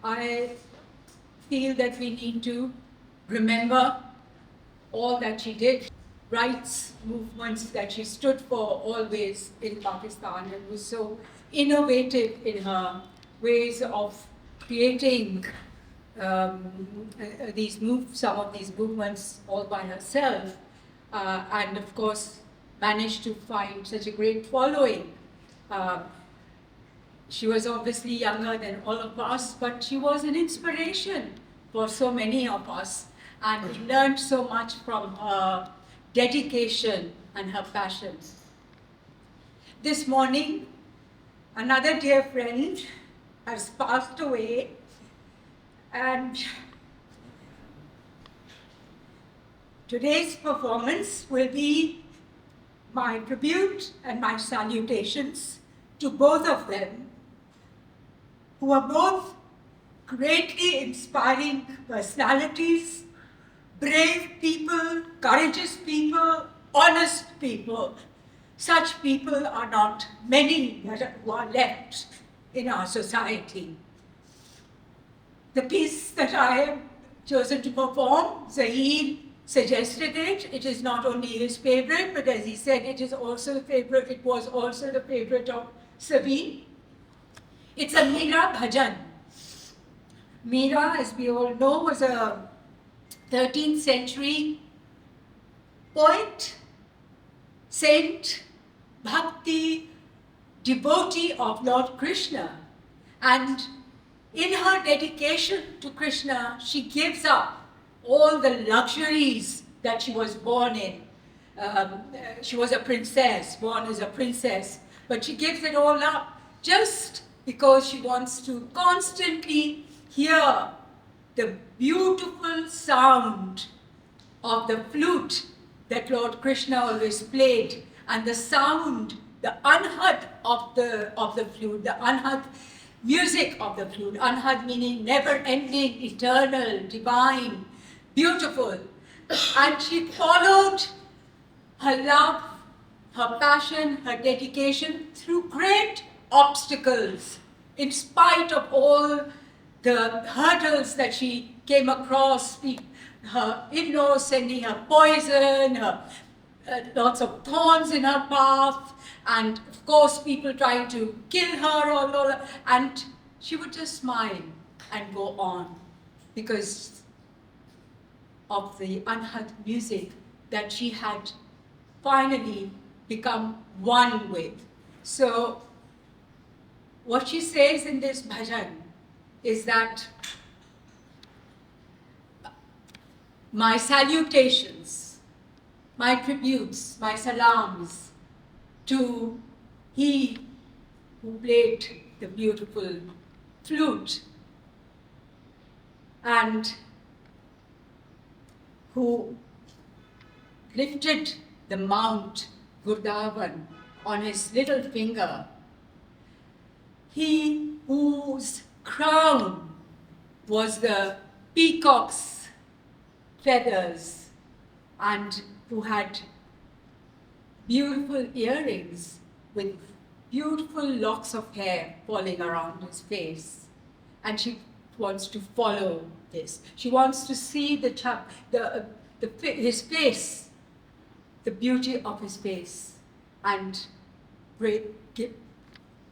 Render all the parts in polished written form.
I feel that we need to remember all that she did, rights movements that she stood for always in Pakistan, and was so innovative in her ways of creating some of these movements all by herself, and of course managed to find such a great following. She was obviously younger than all of us, but she was an inspiration for so many of us, and we learned so much from her dedication and her passion. This morning, another dear friend has passed away, and today's performance will be my tribute and my salutations to both of them, who are both greatly inspiring personalities, brave people, courageous people, honest people. Such people are not many who are left in our society. The piece that I have chosen to perform, Zahir suggested it. It is not only his favorite, but as he said, it was also the favorite of Sabeen. It's a Meera bhajan. Meera, as we all know, was a 13th century poet, saint, bhakti, devotee of Lord Krishna. And in her dedication to Krishna, she gives up all the luxuries that she was born in. She was a princess, born as a princess, but she gives it all up just because she wants to constantly hear the beautiful sound of the flute that Lord Krishna always played, and the sound, the anhad of the flute, the anhad music of the flute, anhad meaning never-ending, eternal, divine, beautiful. And she followed her love, her passion, her dedication through great obstacles, in spite of all the hurdles that she came across, her in-laws sending her poison, lots of thorns in her path, and of course people trying to kill her, and she would just smile and go on because of the anhad music that she had finally become one with. So what she says in this bhajan is that my salutations, my tributes, my salams to he who played the beautiful flute and who lifted the Mount Gurdavan on his little finger, he whose crown was the peacock's feathers and who had beautiful earrings with beautiful locks of hair falling around his face. And she wants to follow this. She wants to see his face, the beauty of his face, and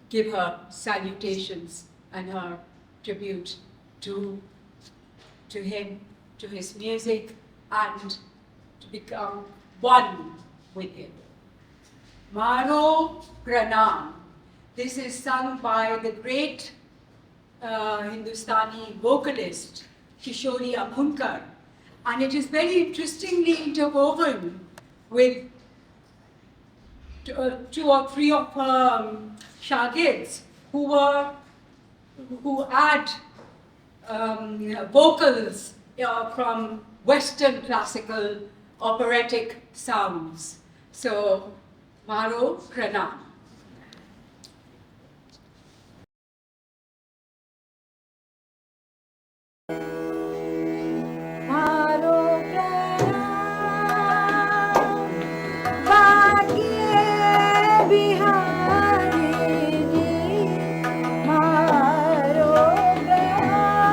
give her salutations and her tribute to him, to his music, and to become one with him. Maro Pranam. This is sung by the great Hindustani vocalist Kishori Abhunkar, and it is very interestingly interwoven with two or three of her shagids who add vocals from Western classical operatic sounds. So, Maro Pranam. Bihari ji मारो प्यार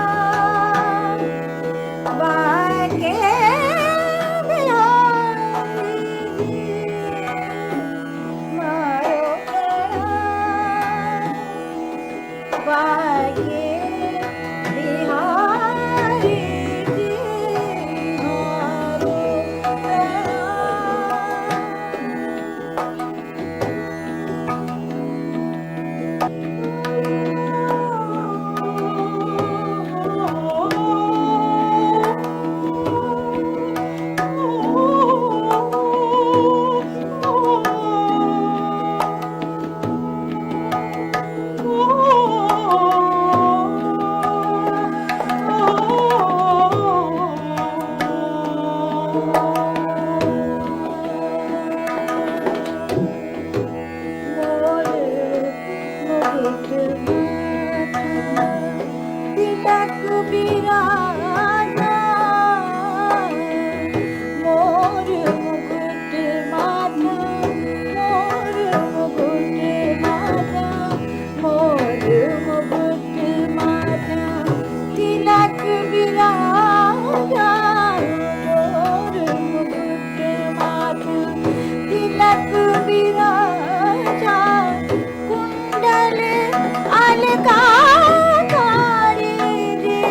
बिराजा मोर मुकुट माथा मोर मुकुट माथा मोर मुकुट माथा तिलक बिराजा मोर मुकुट माथा तिलक बिराजा कुंडल अलंकार रे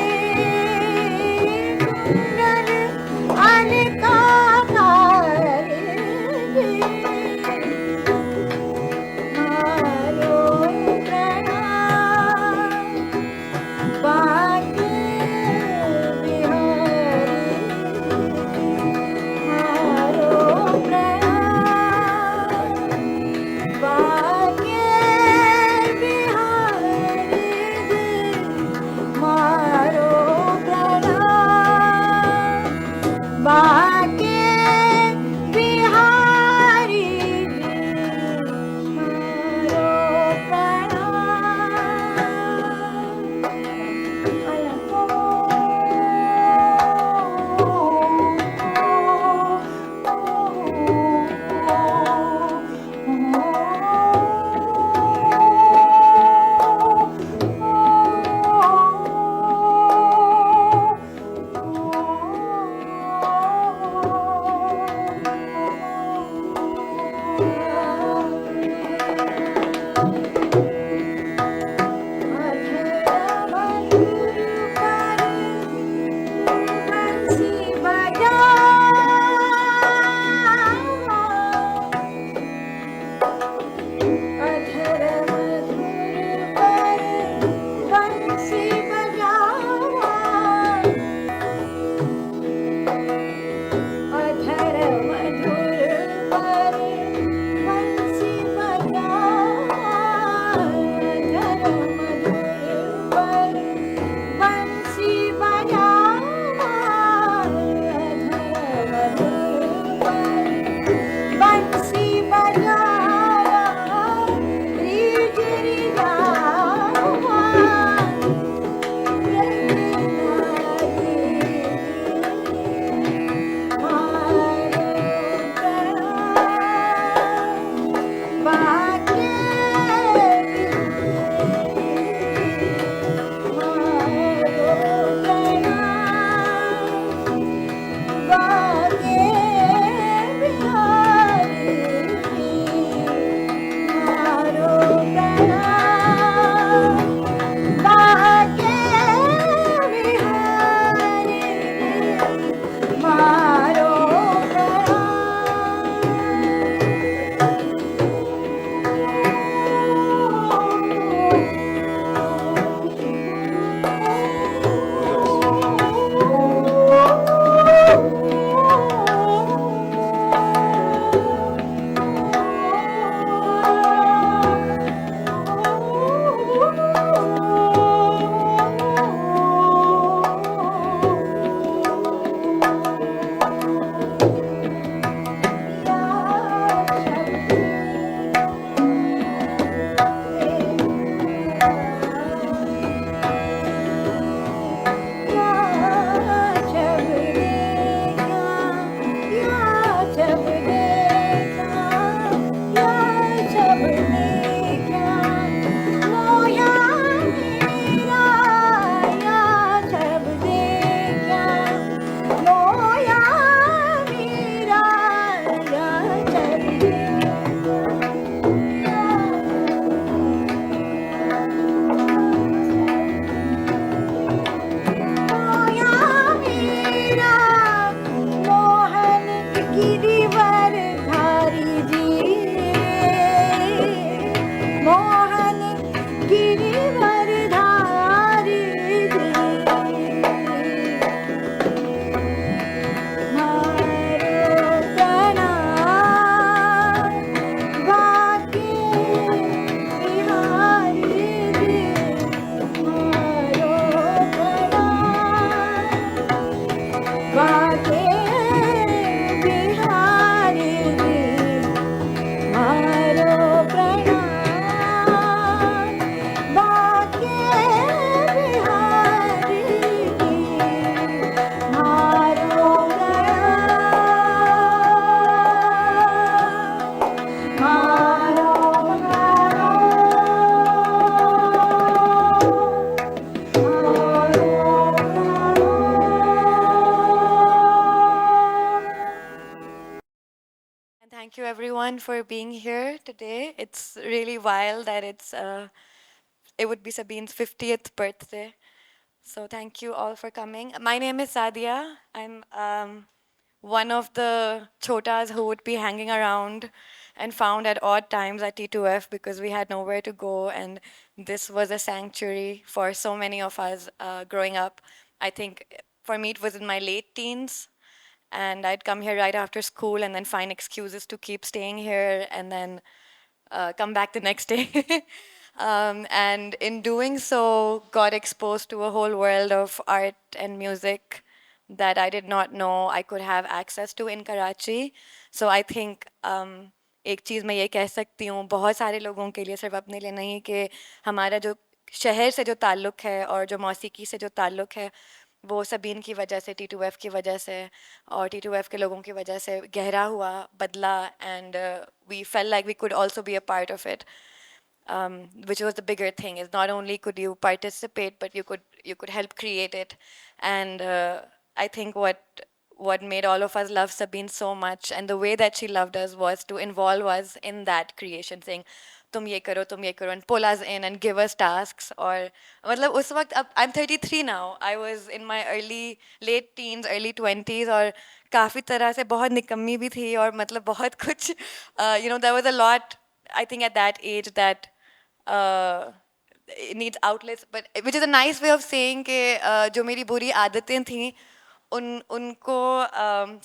everyone for being here today. It's really wild that it would be Sabeen's 50th birthday. So thank you all for coming. My name is Sadia. I'm one of the chotas who would be hanging around and found at odd times at T2F because we had nowhere to go, and this was a sanctuary for so many of us growing up. I think for me it was in my late teens, and I'd come here right after school and then find excuses to keep staying here and then come back the next day. And in doing so, got exposed to a whole world of art and music that I did not know I could have access to in Karachi. So I think एक चीज़ मैं ये कह सकती हूँ बहुत सारे लोगों के लिए, सिर्फ अपने लिए नहीं, कि हमारा जो शहर से जो ताल्लुक़ है और जो मौसीकी से जो ताल्लुक़ है वो सबीन की वजह से, T2F की वजह से और T2F के लोगों की वजह से गहरा हुआ, बदला, and we felt like we could also be a part of it. Which was the bigger thing, is not only could you participate, but you could help create it. And I think what made all of us love Sabeen so much, and the way that she loved us, was to involve us in that creation, saying tum ye karo, and pull us in and give us tasks. Or मतलब उस वक्त, अब I'm 33 now, I was in my late teens, early 20s, और काफ़ी तरह से बहुत निकम्मी भी थी, और मतलब बहुत कुछ there was a lot, I think, at that age that it needs outlets, but which is a nice way of saying कि जो मेरी बुरी आदतें थी उनको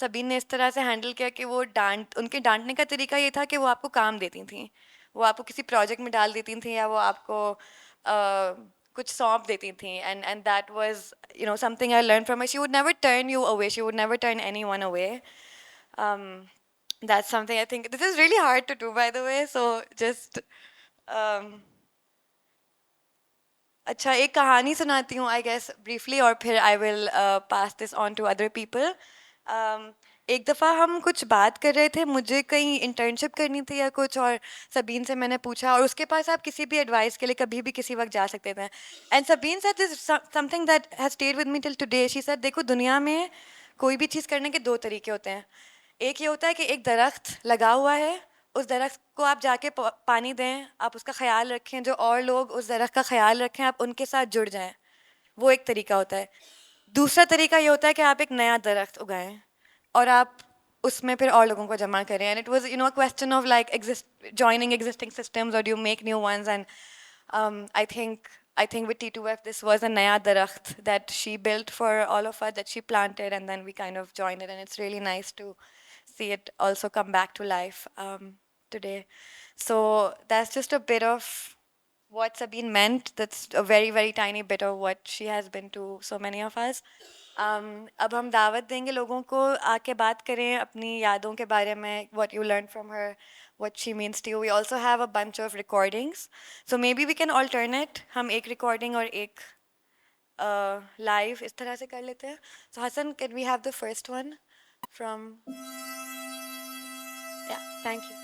सबीन ने इस तरह से हैंडल किया कि वो उनके डांटने का तरीका ये था कि वो आपको काम देती थी, वो आपको किसी प्रोजेक्ट में डाल देती थी, या वो आपको कुछ सौंप देती थी, and that was something I learned from her. She would never turn you away, she would never turn anyone away. That's something I think, this is really hard to do, by the way, so just अच्छा, एक कहानी सुनाती हूँ, I guess briefly, और फिर I will pass this on to other people. एक दफ़ा हम कुछ बात कर रहे थे, मुझे कहीं इंटर्नशिप करनी थी या कुछ, और सबीन से मैंने पूछा, और उसके पास आप किसी भी एडवाइस के लिए कभी भी किसी वक्त जा सकते थे. And Sabeen said this something that has stayed with me till today. She said, देखो, दुनिया में कोई भी चीज़ करने के दो तरीके होते हैं. एक ये होता है कि एक दरख्त लगा हुआ है, उस दरख्त को आप जाके पानी दें, आप उसका ख्याल रखें, जो और लोग उस दरख्त का ख्याल रखें, आप उनके साथ जुड़ जाएं, वो एक तरीका होता है. दूसरा तरीका ये होता है कि आप एक नया दरख्त उगाएं और आप उसमें फिर और लोगों को जमा करें. And it was a question of like joining existing systems, or do you make new ones? And I think with T2F this was a naya darakht that she built for all of us, that she planted, and then we kind of joined it, and it's really nice to see it also come back to life today. So that's just a bit of what Sabeen meant. That's a very, very tiny bit of what she has been to so many of us. अब हम दावत देंगे लोगों को, आके बात करें अपनी यादों के बारे में, what you learned from her, what she means to you. We also have a bunch of recordings, so maybe we can alternate. हम एक recording और एक live इस तरह से कर लेते हैं. So Hassan, can we have the first one from? Yeah, thank you.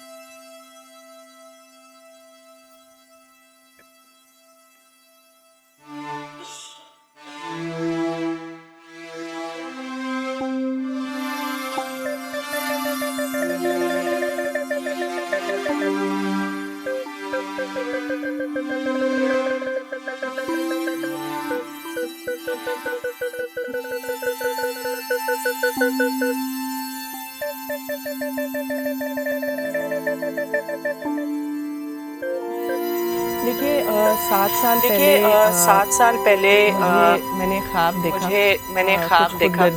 देखिए 7 साल पहले मैंने ख्वाब देखा,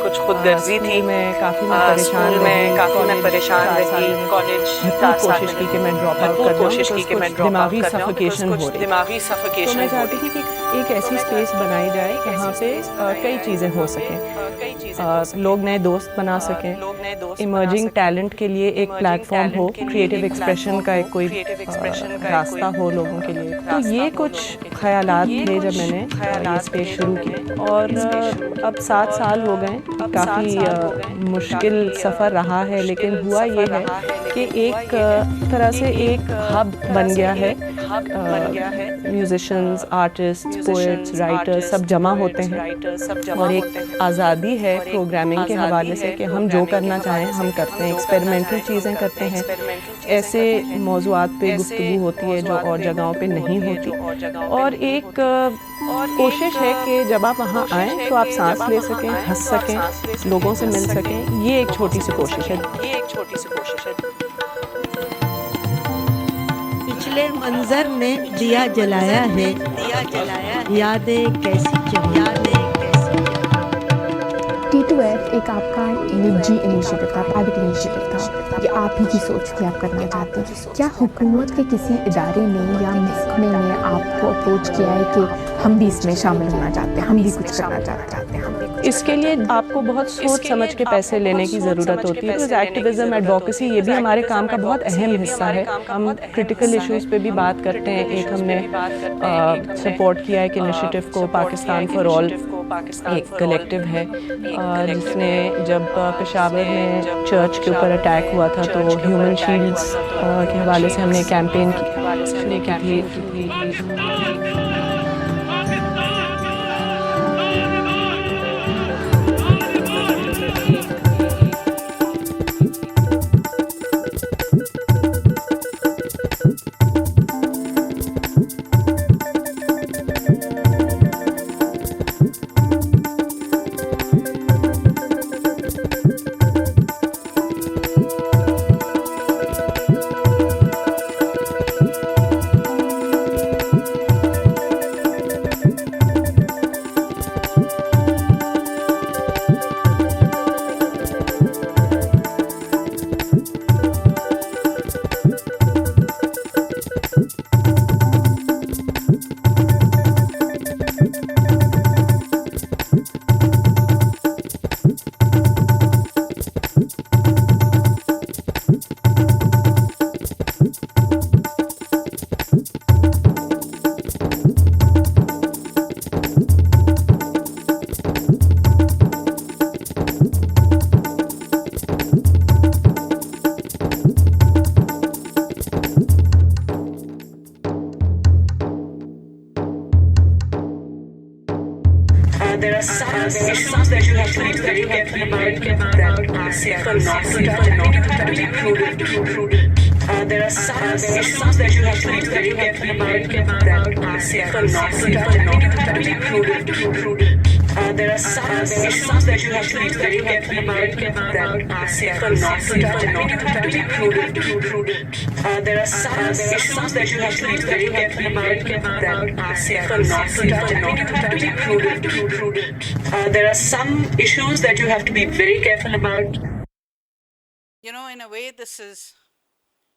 कुछ खुदगर्जी थी, मैं काफ़ी परेशान रही. कॉलेज कोशिश की कि मैं ड्रॉप आउट कर जाऊं, दिमागी सफोकेशन हो रही. तो मैं चाहती थी कि एक ऐसी स्पेस बनाई जाए जहाँ पे कई चीज़ें हो सकें, लोग नए दोस्त बना सकें, इमर्जिंग टैलेंट के लिए एक प्लेटफॉर्म हो, क्रिएटिव एक्सप्रेशन का एक कोई रास्ता हो लोगों के लिए. तो ये कुछ ख़यालात थे जब मैंने ये स्पेस शुरू की, और अब 7 साल हो गए। काफ़ी मुश्किल सफ़र रहा है, लेकिन हुआ ये है कि एक तरह से एक हब बन गया है। म्यूज़िशंस, आर्टिस्ट, पोएट्स, राइटर्स सब जमा होते हैं, और एक आज़ादी है प्रोग्रामिंग के हवाले से कि हम जो करना चाहें हम करते हैं, एक्सपेरिमेंटल चीज़ें करते हैं, ऐसे मौज़ूआत पे गुफ्तगू होती है जो और जगहों पे नहीं होती। और एक कोशिश है कि जब आप वहाँ आएँ तो आप सांस ले सकें, हंस सकें, लोगों से मिल सकें। ये एक छोटी सी कोशिश है। पिछले मंजर ने दिया जलाया है, यादें कैसी चमकी। T2F एक आपका निजी इनिशिएटिव था, प्राइवेट इनिशिएटिव था, ये आप ही की सोच थी, आप करना चाहते हैं। क्या हुकूमत के किसी इदारे ने या महकमे ने आपको अप्रोच किया है कि हम भी इसमें शामिल होना चाहते हैं, हम भी कुछ करना चाहते हैं? इसके लिए आपको बहुत सोच समझ के पैसे लेने की ज़रूरत होती है, बिकॉज एक्टिविज़म, एडवोकेसी ये भी हमारे काम का बहुत अहम हिस्सा है। हम क्रिटिकल इश्यूज़ पे भी बात करते हैं। एक हमने सपोर्ट किया एक इनिशिएटिव को, पाकिस्तान फॉर ऑल एक कलेक्टिव है, जिसने जब पेशावर में चर्च के ऊपर अटैक हुआ था तो ह्यूमन शील्ड्स के हवाले से हमने कैंपेन शुरू की थी। There are some issues that you have to be very careful about that are safer not to touch, and you have to be prudent. There are some issues that you have to be very careful about that are safer not to touch, and you have to be prudent. There are some issues that you have to be very careful about that are safer not to touch, and you have to be prudent. There are some issues that you have to be very careful about that are safer not to touch, and you have to be prudent. There are some issues that you have to be very careful about. You know, in a way, this is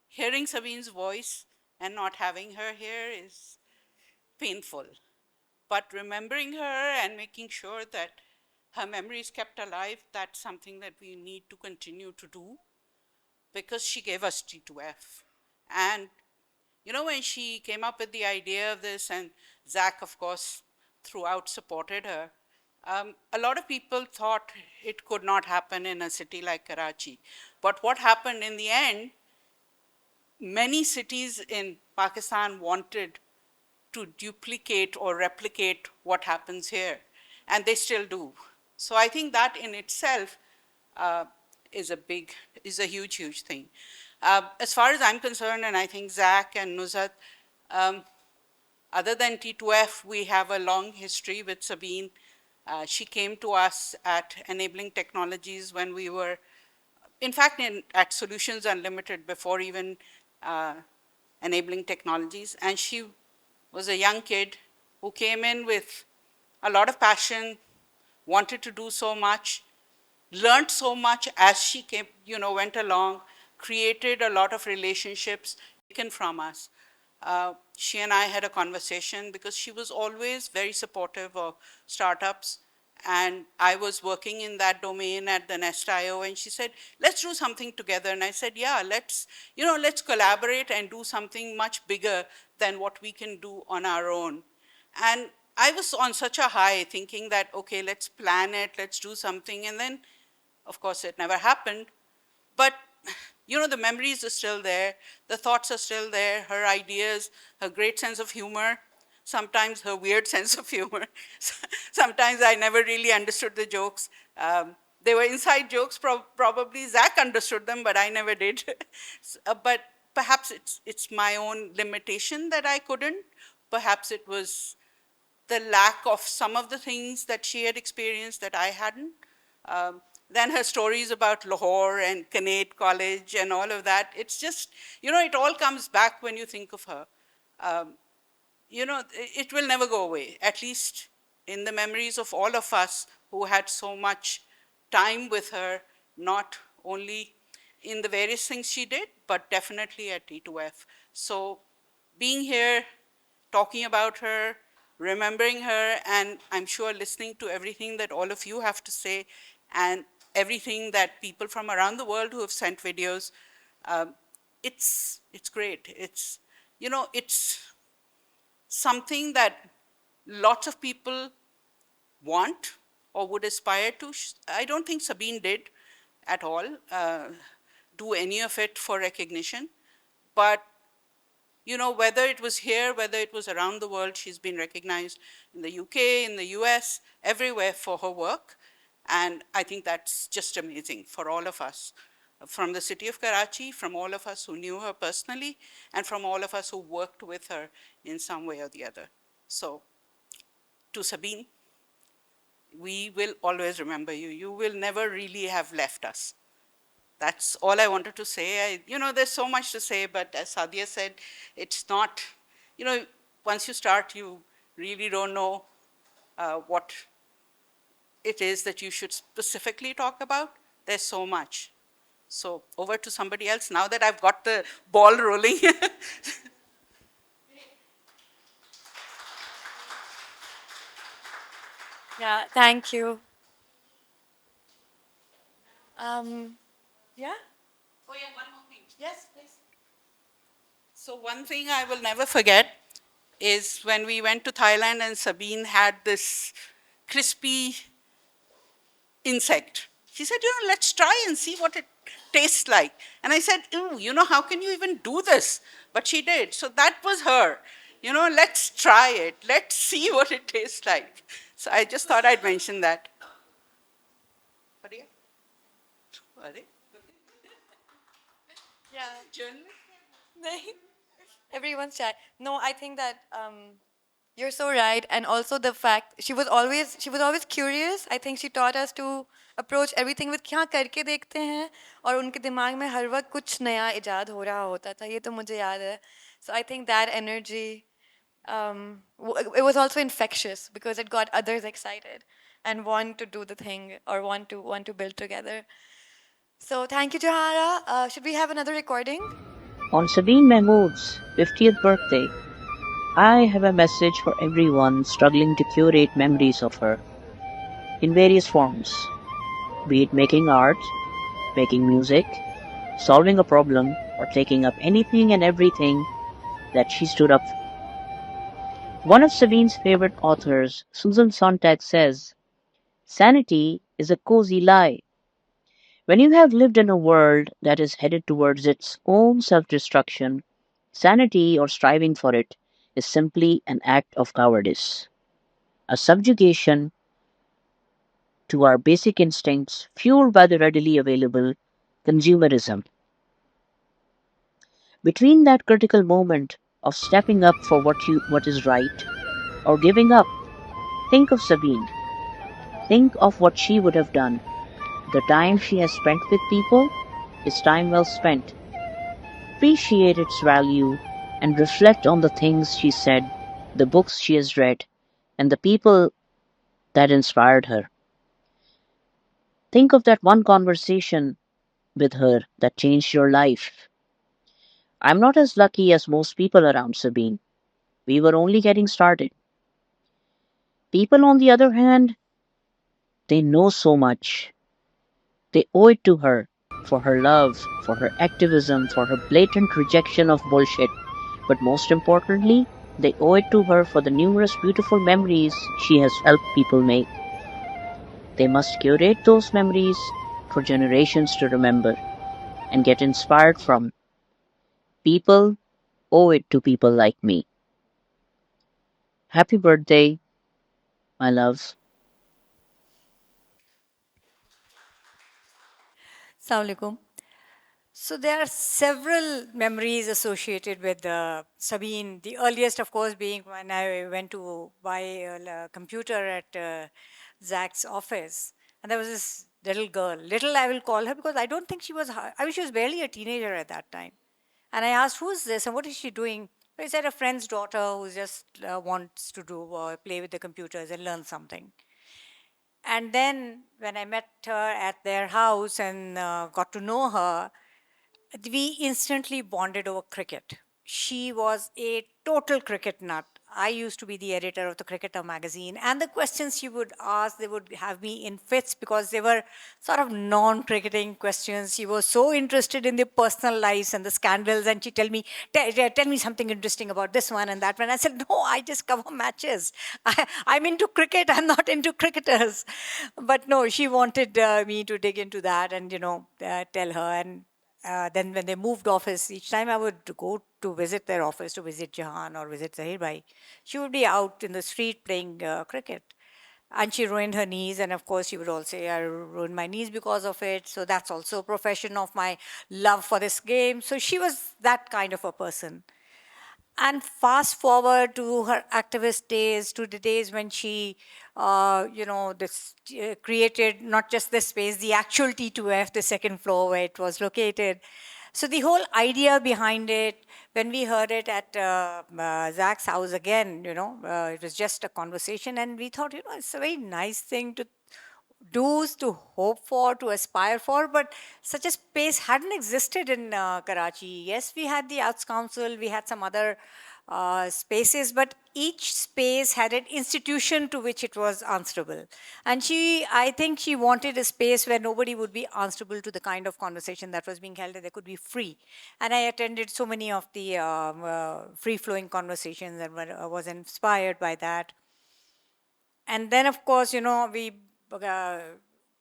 hearing Sabeen's voice and not having her here is painful. But remembering her and making sure that her memory is kept alive, that's something that we need to continue to do, because she gave us T2F. And, you know, when she came up with the idea of this, and Zach, of course, throughout supported her, a lot of people thought it could not happen in a city like Karachi. But what happened in the end, many cities in Pakistan wanted to duplicate or replicate what happens here, and they still do. So I think that in itself is a huge thing. As far as I'm concerned, and I think Zach and Nuzhat, other than T2F, we have a long history with Sabeen. She came to us at Enabling Technologies when we were, in fact, at Solutions Unlimited before even Enabling Technologies, and she was a young kid who came in with a lot of passion, wanted to do so much, learned so much as she came, went along, created a lot of relationships taken from us. She and I had a conversation because she was always very supportive of startups, and I was working in that domain at the Nest.io, and she said, let's do something together. And I said, yeah, let's collaborate and do something much bigger than what we can do on our own. And I was on such a high thinking that, okay, let's plan it, let's do something. And then, of course, it never happened. But, the memories are still there. The thoughts are still there. Her ideas, her great sense of humor, sometimes her weird sense of humor. Sometimes I never really understood the jokes. They were inside jokes, probably Zach understood them, but I never did. But perhaps it's my own limitation that I couldn't. Perhaps it was the lack of some of the things that she had experienced that I hadn't. Then her stories about Lahore and Kanate College and all of that, it's just, it all comes back when you think of her. It will never go away, at least in the memories of all of us who had so much time with her, not only in the various things she did, but definitely at T2F. So being here, talking about her, remembering her, and I'm sure listening to everything that all of you have to say, and everything that people from around the world who have sent videos, it's great. It's something that lots of people want or would aspire to. I don't think Sabeen did at all do any of it for recognition, but whether it was here, whether it was around the world, she's been recognized in the UK, in the US, everywhere for her work. And I think that's just amazing for all of us, from the city of Karachi, from all of us who knew her personally, and from all of us who worked with her in some way or the other. So to Sabeen, we will always remember you. You will never really have left us. That's all I wanted to say. There's so much to say, but as Sadia said, it's not, once you start, you really don't know what it is that you should specifically talk about. There's so much. So over to somebody else now that I've got the ball rolling. Yeah, thank you. Yeah? Oh yeah, one more thing. Yes, please. So one thing I will never forget is when we went to Thailand and Sabeen had this crispy insect. She said, let's try and see what it tastes like. And I said, how can you even do this? But she did. So that was her. Let's try it. Let's see what it tastes like. So I just thought I'd mention that. Yeah. Everyone's chat. No, I think that you're so right, and also the fact she was always curious. I think she taught us to approach everything with क्या करके देखते हैं, और उनके दिमाग में हर वक्त कुछ नया इजाद हो रहा होता था. ये तो मुझे याद है. So I think that energy, it was also infectious because it got others excited and want to do the thing or want to build together. So thank you, Johara. Should we have another recording? On Sabeen Mahmood's 50th birthday, I have a message for everyone struggling to curate memories of her in various forms, be it making art, making music, solving a problem, or taking up anything and everything that she stood up for. One of Sabeen's favorite authors, Susan Sontag, says, "Sanity is a cozy lie. When you have lived in a world that is headed towards its own self-destruction, sanity or striving for it is simply an act of cowardice, a subjugation to our basic instincts fueled by the readily available consumerism. Between that critical moment of stepping up for what is right or giving up, think of Sabeen. Think of what she would have done. The time she has spent with people is time well spent. Appreciate its value and reflect on the things she said, the books she has read, and the people that inspired her. Think of that one conversation with her that changed your life. I'm not as lucky as most people around Sabeen. We were only getting started. People, on the other hand, they know so much. They owe it to her for her love, for her activism, for her blatant rejection of bullshit, but most importantly, They owe it to her for the numerous beautiful memories she has helped people make. They must curate those memories for generations to remember and get inspired from. People owe it to people like me. Happy birthday, my love. Assalamu alaikum. So there are several memories associated with Sabeen. The earliest, of course, being when I went to buy a computer at Zach's office, and there was this little girl. Little, I will call her because I don't think she was. I mean, she was barely a teenager at that time. And I asked, "Who's this? And what is she doing?" He said, "A friend's daughter who just wants to do play with the computers and learn something." And then when I met her at their house and got to know her, we instantly bonded over cricket. She was a total cricket nut. I used to be the editor of the Cricketer magazine, and the questions she would ask, they would have me in fits because they were sort of non-cricketing questions. She was so interested in the personal lives and the scandals, and she'd tell me, tell me something interesting about this one and that one. I said, no, I just cover matches. I'm into cricket. I'm not into cricketers. But no, she wanted me to dig into that and, tell her. And then when they moved office, each time I would go to visit their office, to visit Jahan or visit Zahir Bhai, she would be out in the street playing cricket. And she ruined her knees, and of course she would also say, I ruined my knees because of it. So that's also a profession of my love for this game. So she was that kind of a person. And fast forward to her activist days, to the days when she, created not just this space, the actual T2F, the second floor where it was located. So the whole idea behind it, when we heard it at Zach's house again, it was just a conversation, and we thought, it's a very nice thing to do, to hope for, to aspire for, but such a space hadn't existed in Karachi. Yes, we had the Arts Council, we had some other spaces, but each space had an institution to which it was answerable. And I think she wanted a space where nobody would be answerable to the kind of conversation that was being held, and they could be free. And I attended so many of the free-flowing conversations and was inspired by that. And then, of course, we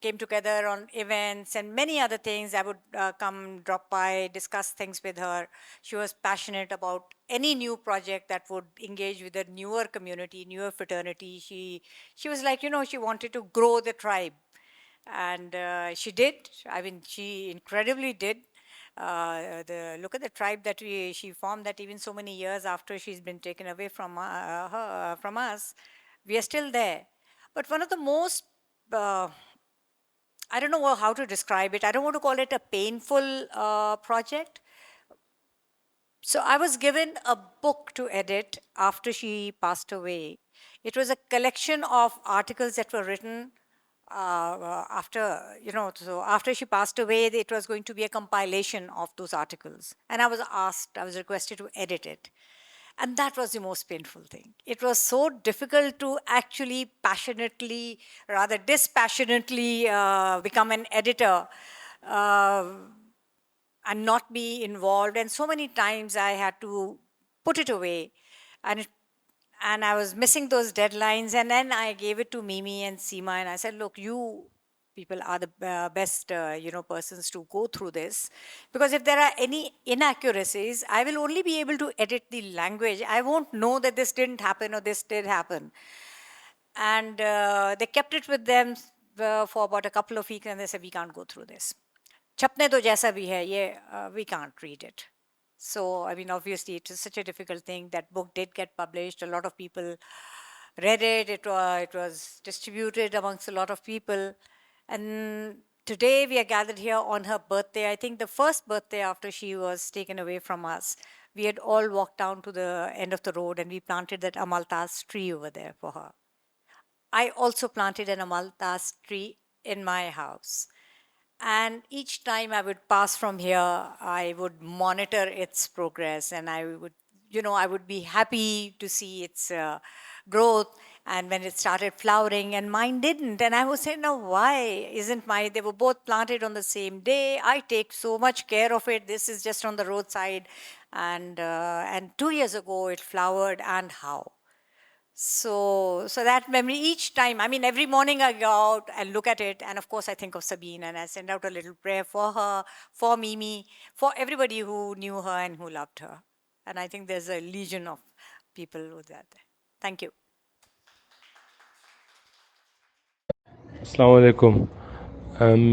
came together on events and many other things. I would come, drop by, discuss things with her. She was passionate about any new project that would engage with a newer community, newer fraternity. She was like, she wanted to grow the tribe. And she did. I mean, she incredibly did. Look at the tribe that she formed, that even so many years after she's been taken away from us, we are still there. But one of the most, I don't know how to describe it. I don't want to call it a painful project. So I was given a book to edit after she passed away. It was a collection of articles that were written after, so after she passed away, it was going to be a compilation of those articles. And I was requested to edit it. And that was the most painful thing. It was so difficult to actually passionately, rather dispassionately become an editor and not be involved. And so many times I had to put it away. And I was missing those deadlines. And then I gave it to Mimi and Seema, and I said, look, you people are the best, persons to go through this. Because if there are any inaccuracies, I will only be able to edit the language. I won't know that this didn't happen or this did happen. And they kept it with them for about a couple of weeks, and they said, we can't go through this. Chapne to jaisa bhi hai, we can't read it. So, I mean, obviously, it is such a difficult thing. That book did get published. A lot of people read it. It was distributed amongst a lot of people. And today we are gathered here on her birthday. I think the first birthday after she was taken away from us, we had all walked down to the end of the road and we planted that Amaltas tree over there for her. I also planted an Amaltas tree in my house. And each time I would pass from here, I would monitor its progress, and I would be happy to see its growth. and when it started flowering, and mine didn't. And I was saying, now why isn't my, they were both planted on the same day. I take so much care of it. This is just on the roadside. And 2 years ago it flowered, and how? So that memory each time, I mean, every morning I go out and look at it, and of course I think of Sabeen, and I send out a little prayer for her, for Mimi, for everybody who knew her and who loved her. And I think there's a legion of people who that. Thank you. अस्सलाम वालेकुम।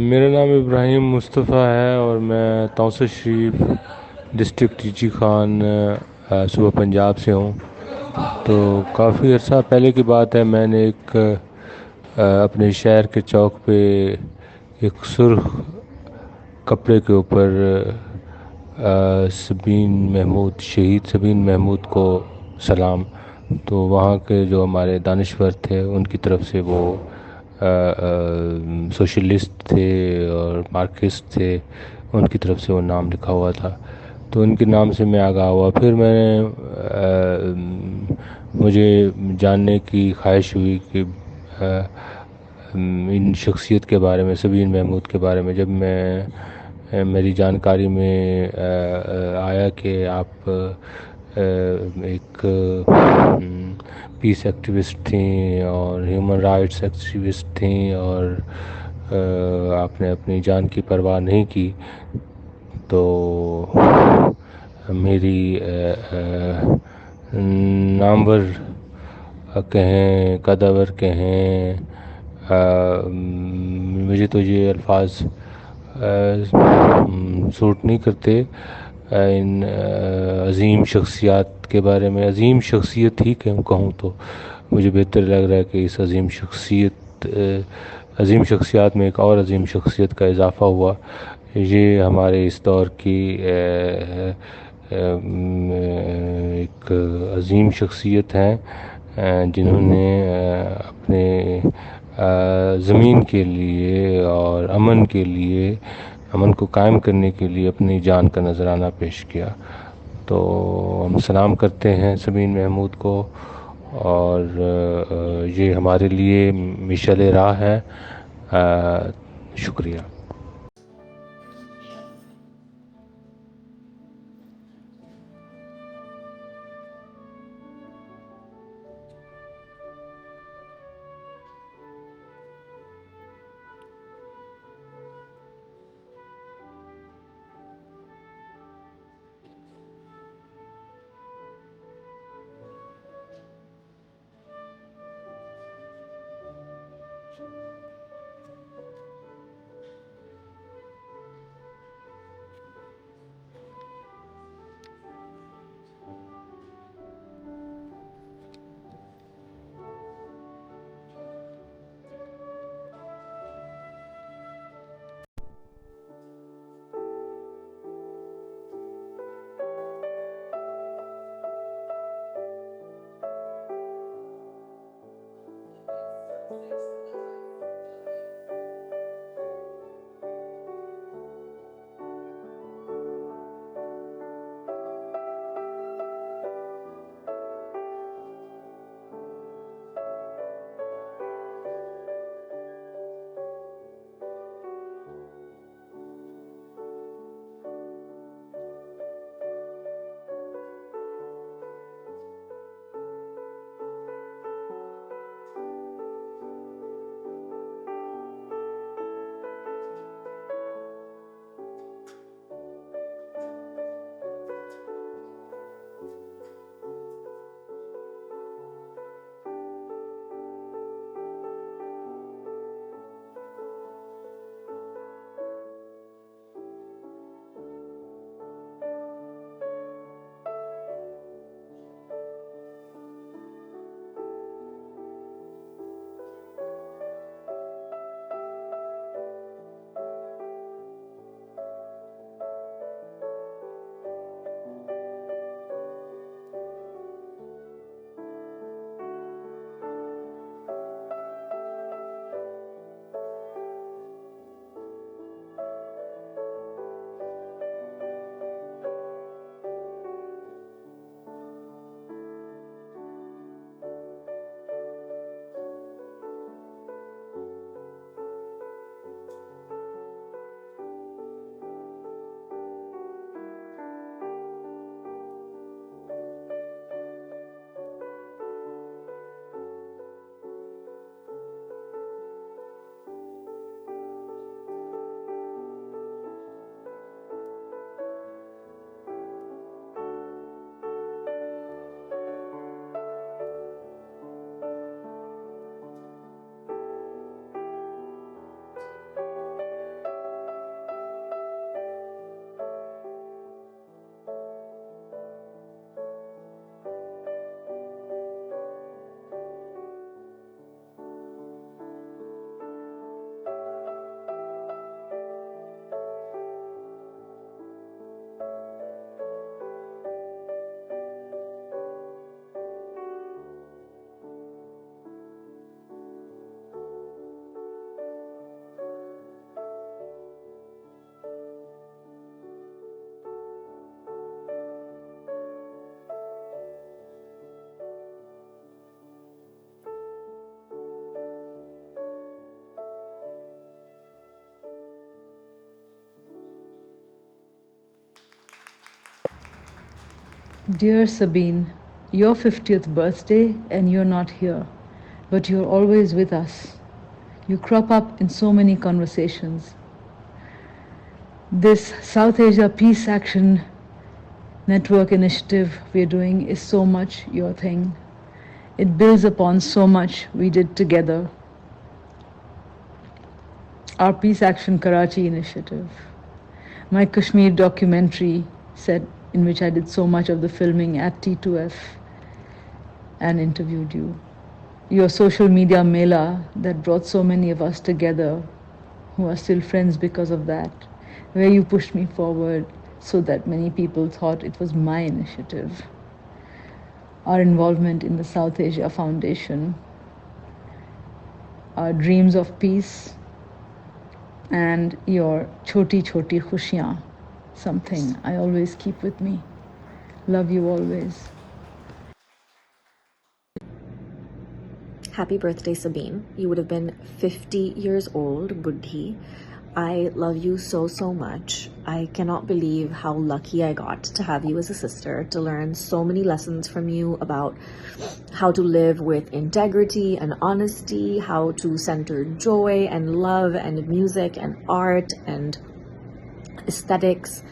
मेरा नाम इब्राहिम मुस्तफ़ा है और मैं तौसर शरीफ district टीची खान सूबा पंजाब से हूँ। तो काफ़ी अर्सा पहले की बात है, मैंने एक अपने शहर के चौक पे एक सुर्ख कपड़े के ऊपर सबीन महमूद, शहीद सबीन महमूद को सलाम, तो वहाँ के जो हमारे दानिश्वर थे उनकी तरफ से वो सोशलिस्ट थे और मार्क्सिस्ट थे, उनकी तरफ से वो नाम लिखा हुआ था, तो उनके नाम से मैं आगाह हुआ। फिर मैंने मुझे जानने की ख्वाहिश हुई कि इन शख्सियत के बारे में, सबीन महमूद के बारे में। जब मैं मेरी जानकारी में आया कि आप एक पीस एक्टिविस्ट थी और ह्यूमन राइट्स एक्टिविस्ट थी और आपने अपनी जान की परवाह नहीं की, तो मेरी नामवर कहें, कदावर कहें, मुझे तो ये अल्फाज सूट नहीं करते इन अज़ीम शख्सियत के बारे में। अज़ीम शख्सियत ही कहूँ तो मुझे बेहतर लग रहा है कि इस अज़ीम शख्सियत में एक और अज़ीम शख्सियत का इजाफ़ा हुआ। ये हमारे इस दौर की एक अज़ीम शख्सियत हैं जिन्होंने अपने ज़मीन के लिए और अमन के लिए, अमन को कायम करने के लिए अपनी जान का नजराना पेश किया। तो हम सलाम करते हैं सबीन महमूद को, और ये हमारे लिए मिशल राह है। शुक्रिया। Dear Sabeen, your 50th birthday and you're not here, but you're always with us. You crop up in so many conversations. This South Asia Peace Action Network initiative we're doing is so much your thing. It builds upon so much we did together. Our Peace Action Karachi initiative. My Kashmir documentary set in which I did so much of the filming at T2F and interviewed you. Your social media mela that brought so many of us together who are still friends because of that, where you pushed me forward so that many people thought it was my initiative. Our involvement in the South Asia Foundation, our dreams of peace, and your choti choti khushiyan, something I always keep with me. Love you always. Happy birthday, Sabeen. You would have been 50 years old, Buddhi. I love you so, so much. I cannot believe how lucky I got to have you as a sister, to learn so many lessons from you about how to live with integrity and honesty, how to center joy and love and music and art and aesthetics,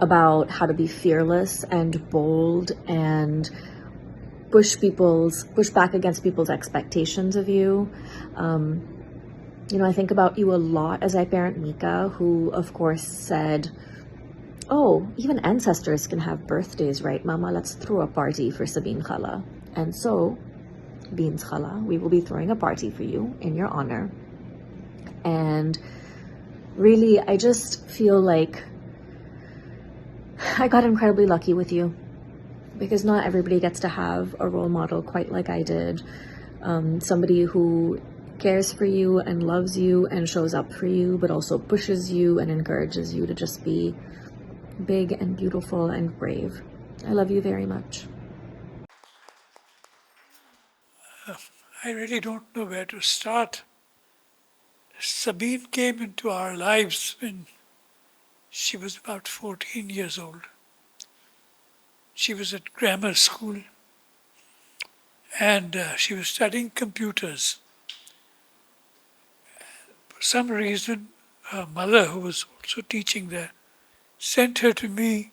about how to be fearless and bold and push back against people's expectations of you. I think about you a lot as I parent Mika, who of course said, "Oh, even ancestors can have birthdays, right, Mama? Let's throw a party for Sabeen Khala." And so, Beans Khala, we will be throwing a party for you in your honor. And really, I just feel like I got incredibly lucky with you, because not everybody gets to have a role model quite like I did. Somebody who cares for you and loves you and shows up for you, but also pushes you and encourages you to just be big and beautiful and brave. I love you very much. I really don't know where to start. Sabeen came into our lives when she was about 14 years old. She was at grammar school and she was studying computers. For some reason, her mother, who was also teaching there, sent her to me,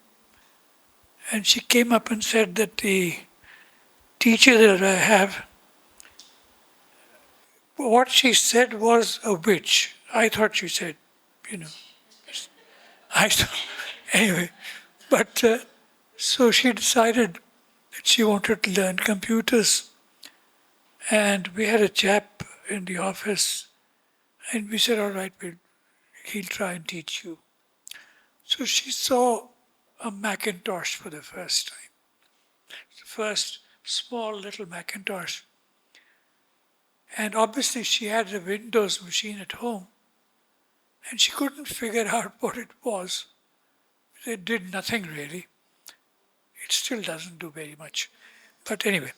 and she came up and said that the teacher that I have, what she said was a witch. I thought she said, I thought, anyway, but so she decided that she wanted to learn computers. And we had a chap in the office, and we said, all right, he'll try and teach you. So she saw a Macintosh for the first time. The first small little Macintosh. And obviously she had a Windows machine at home, and she couldn't figure out what it was. It did nothing really. It still doesn't do very much. But anyway,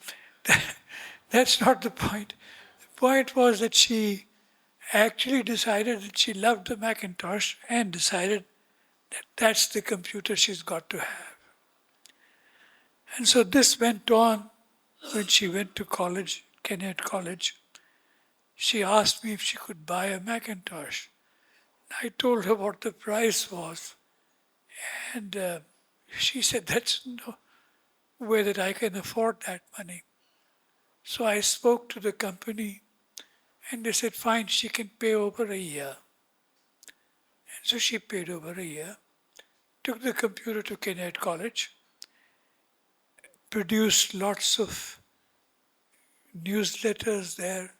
that's not the point. The point was that she actually decided that she loved the Macintosh and decided that that's the computer she's got to have. And so this went on when she went to college, Kennett College. She asked me if she could buy a Macintosh. I told her what the price was, and she said, that's no way that I can afford that money. So I spoke to the company, and they said, fine, she can pay over a year. And so she paid over a year, took the computer to Kennett College, produced lots of newsletters there,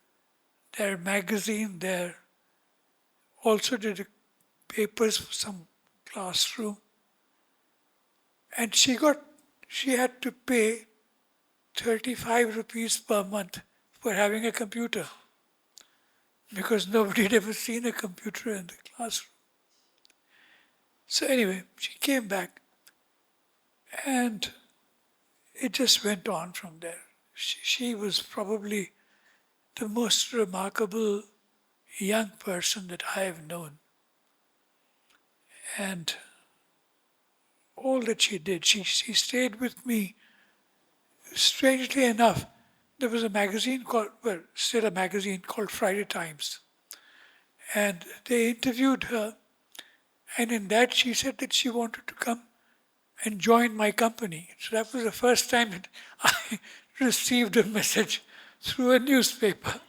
their magazine there, also did papers for some classroom. And she had to pay 35 rupees per month for having a computer, because nobody had ever seen a computer in the classroom. So anyway, she came back, and it just went on from there. She was probably the most remarkable young person that I have known. And all that she did. She stayed with me. Strangely enough, there was a magazine called, well, still a magazine called Friday Times. And they interviewed her. And in that, she said that she wanted to come and join my company. So that was the first time that I received a message through a newspaper.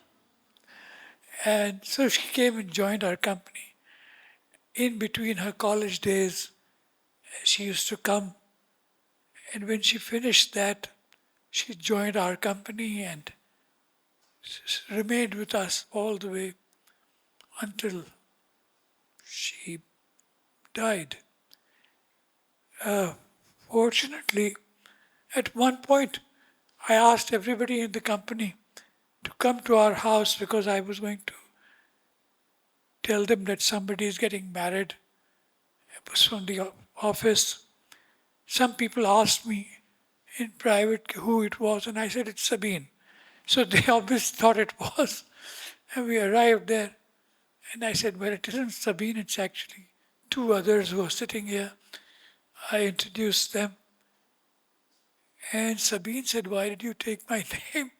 And so she came and joined our company. In between her college days, she used to come. And when she finished that, she joined our company and remained with us all the way until she died. Fortunately, at one point, I asked everybody in the company to come to our house because I was going to tell them that somebody is getting married. It was from the office. Some people asked me in private who it was, and I said it's Sabeen. So they obviously thought it was. And we arrived there, and I said, well, it isn't Sabeen, it's actually two others who are sitting here. I introduced them. And Sabeen said, why did you take my name?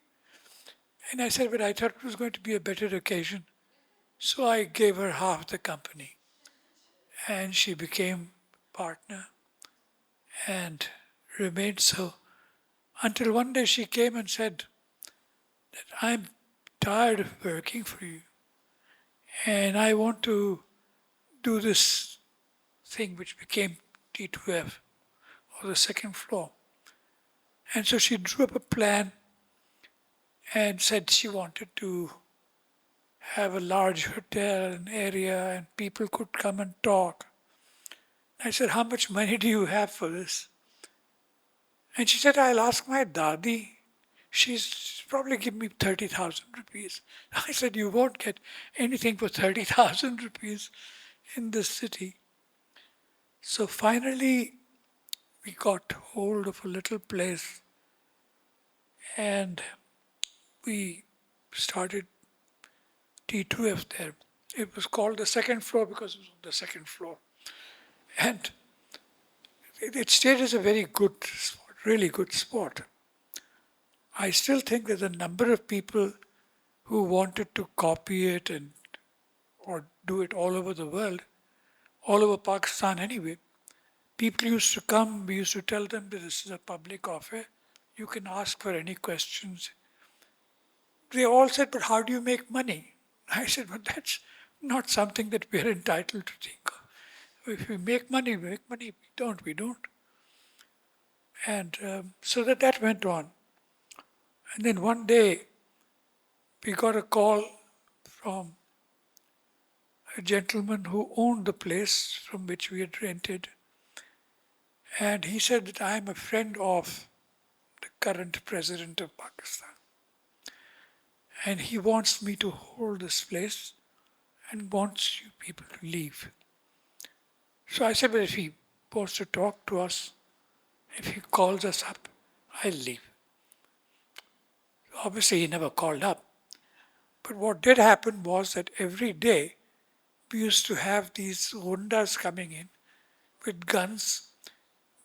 And I said, but I thought it was going to be a better occasion. So I gave her half the company. And she became partner and remained so until one day she came and said that I'm tired of working for you and I want to do this thing which became T2F or the second floor. And so she drew up a plan and said she wanted to have a large hotel, an area, and people could come and talk. I said, how much money do you have for this? And she said, I'll ask my dadi. She's probably give me 30,000 rupees. I said, you won't get anything for 30,000 rupees in this city. So finally, we got hold of a little place and we started T2F there. It was called the second floor because it was on the second floor. And it stayed as a very good spot, really good spot. I still think there's a number of people who wanted to copy it and or do it all over the world, all over Pakistan anyway. People used to come, we used to tell them that this is a public offer. You can ask for any questions. They all said, but how do you make money? I said, well, that's not something that we're entitled to think of. If we make money, we make money. If we don't, we don't. And so that went on. And then one day, we got a call from a gentleman who owned the place from which we had rented. And he said that I am a friend of the current president of Pakistan. And he wants me to hold this place and wants you people to leave. So I said, well, if he wants to talk to us, if he calls us up, I'll leave. Obviously, he never called up. But what did happen was that every day we used to have these gundas coming in with guns.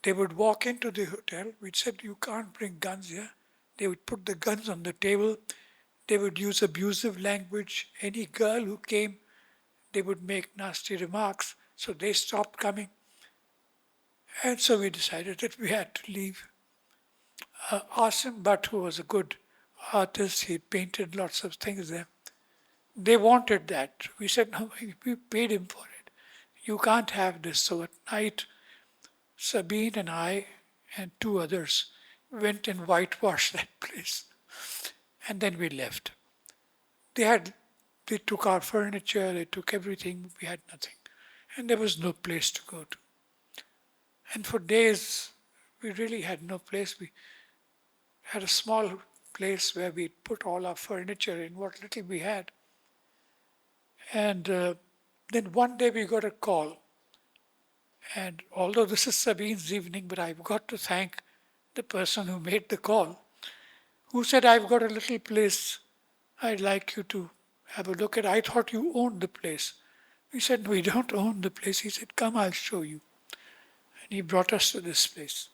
They would walk into the hotel. We said, you can't bring guns here. They would put the guns on the table. They would use abusive language. Any girl who came, they would make nasty remarks. So they stopped coming. And so we decided that we had to leave. Asim Bhatt, who was a good artist, he painted lots of things there. They wanted that. We said, no, we paid him for it. You can't have this. So at night, Sabeen and I and two others went and whitewashed that place. And then we left. They took our furniture, they took everything, we had nothing. And there was no place to go to. And for days, we really had no place. We had a small place where we put all our furniture in, what little we had. And then one day we got a call. And although this is Sabeen's evening, but I've got to thank the person who made the call, who said, I've got a little place I'd like you to have a look at. I thought you owned the place. We said, we don't own the place. He said, come, I'll show you. and he brought us to this place.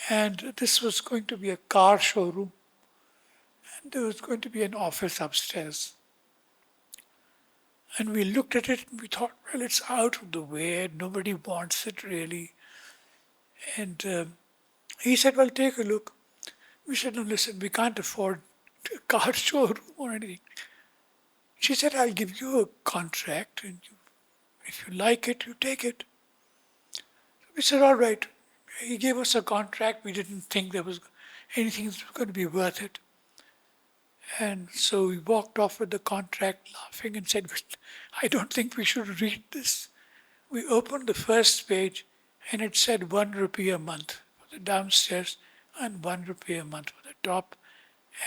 And this was going to be a car showroom, and there was going to be an office upstairs. And we looked at it and we thought, well, it's out of the way, nobody wants it really. And he said, well, take a look. We said, no, listen, we can't afford a car showroom or anything. She said, I'll give you a contract, and if you like it, you take it. We said, all right. He gave us a contract. We didn't think there was anything that was going to be worth it. And so we walked off with the contract laughing and said, I don't think we should read this. We opened the first page and it said 1 rupee a month for the downstairs and 1 rupee a month for the top.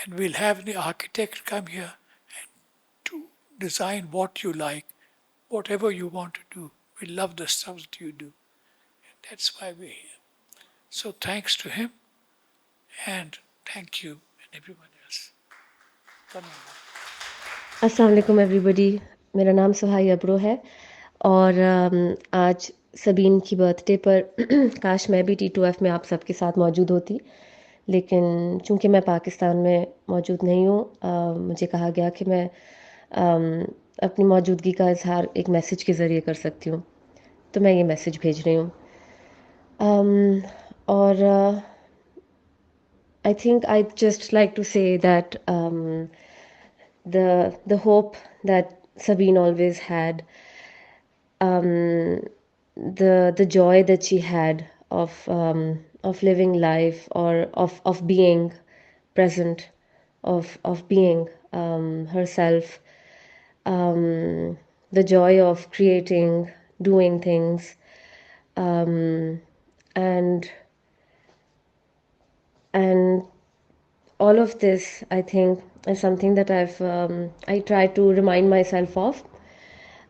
And we'll have the architect come here and to design what you like, whatever you want to do. We love the stuff that you do. And that's why we're here. So thanks to him and thank you and everyone else. अस्सलाम वालेकुम everybody मेरा नाम सुहाई अब्रो है और आज सबीन की birthday पर काश मैं भी T2F में आप सबके साथ मौजूद होती, लेकिन चूंकि मैं पाकिस्तान में मौजूद नहीं हूँ, मुझे कहा गया कि मैं अपनी मौजूदगी का इजहार एक मैसेज के ज़रिए कर सकती हूँ, तो मैं ये मैसेज भेज रही हूँ। और I think I'd just like to say that the hope that Sabeen always had, the joy that she had of living life or of being present, of being herself, the joy of creating, doing things, and all of this, I think, is something that I try to remind myself of,